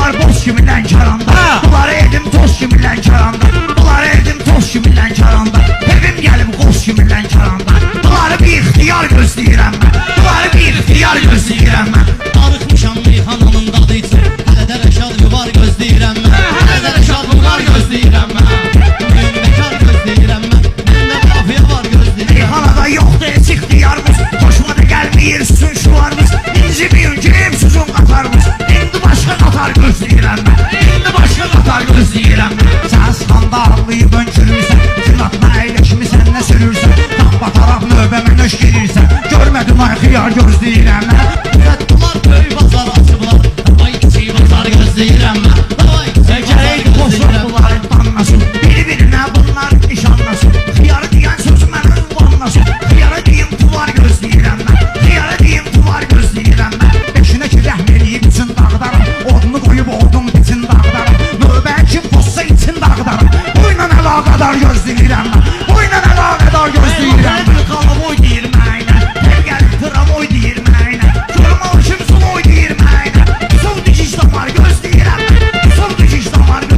Bunlar boz kimi Lənkəranda, bunları edim toz kimi Lənkəranda, bunları edim toz kimi Lənkəranda. Evim gəlib qoz kimi Lənkəranda, bunları bir ixtiyar gözləyirəm mən, bunları bir ixtiyar gözləyirəm mən. Arıqmışam meyxananın dadı üçün, hələ də rəşad yuvar gözləyirəm mən, hələ də rəşad yuvar gözləyirəm mən. Bugün bekar gözləyirəm mən, məndə qafiyə var gözləyirəm. Meyxanada yoxdur heç ixtiyarımız, hoşuma da gəlməyir sizin şularınız. İnci bir kim sizin qatarınız, indi başqa qatar gözləyirəm mən, indi başqa qatar gözləyirəm mən. Sən sıxanda ağlayıb önkürürsən, gün atma əyləşmisən nə sürürsən, tam bataraq növbəmə nöş girirsən, görmədim ay xiyar gözləyirəm mən. Rəddular böyük bazar açıblar, ay kiçik bazar gözləyirəm mən.